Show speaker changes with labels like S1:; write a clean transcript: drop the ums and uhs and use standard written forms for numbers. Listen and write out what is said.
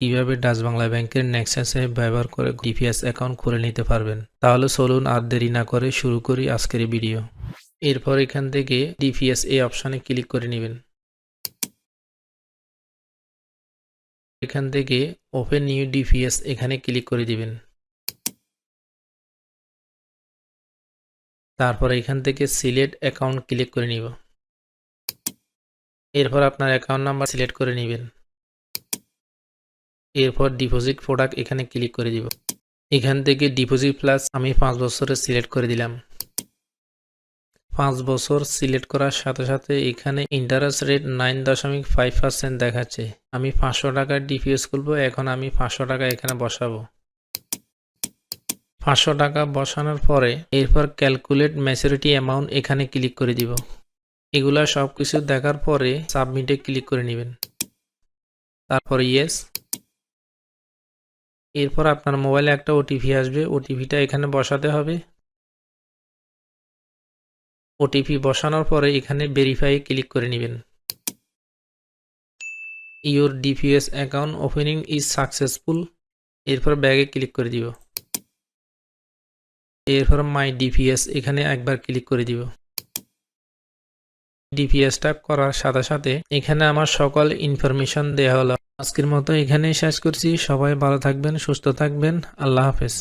S1: কিভাবে ডাচ বাংলা ব্যাংকের Nexus app ব্যবহার করে ডিপিএস অ্যাকাউন্ট খুলে নিতে পারবেন। তাহলে চলুন আর দেরি না করে শুরু করি আজকের এই ভিডিও। এরপর এখান থেকে ডিপিএস এই অপশানে ক্লিক করে নেবেন। এখান থেকে ওপেন নিউ ডিপিএস এখানে ক্লিক করে দিবেন। তারপর এখান থেকে সিলেক্ট অ্যাকাউন্ট ক্লিক করে নিব। এরপর আপনার অ্যাকাউন্ট নাম্বার সিলেক্ট করে নেবেন। এরপর ডিপোজিট প্রোডাক্ট এখানে ক্লিক করে দিব। এখান থেকে ডিপোজিট প্লাস আমি 5 বছরের সিলেক্ট করে দিলাম। 5 বছর সিলেক্ট করার সাথে সাথে এখানে ইন্টারেস্ট রেট 9.5% দেখাচ্ছে। আমি 500 টাকার ডিপিএস খুলবো। এখন আমি 500 টাকা এখানে বসাবো। 500 টাকা বসানোর পরে এরপর ক্যালকুলেট ম্যাচুরিটি অ্যামাউন্ট এখানে ক্লিক করে দিব। এগুলা সব কিছু দেখার পরে সাবমিটে ক্লিক করে নেবেন। তারপর ইয়েস। এরপর আপনার মোবাইলে একটা ওটিপি আসবে, ওটিপিটা এখানে বসাতে হবে। ওটিপি বসানোর পরে এখানে ভেরিফাই ক্লিক করে নেবেন। Your DPS account opening is successful. এরপর ব্যাগে ক্লিক করে দিব। এরপর মাই ডিপিএস এখানে একবার ক্লিক করে দিব। ডিপিএসটা করার সাথে সাথে এখানে আমার সকল ইনফরমেশন দেওয়া হলো। আজকের মতো এখানেই শেষ করছি। সবাই ভালো থাকবেন, সুস্থ থাকবেন। আল্লাহ হাফেজ।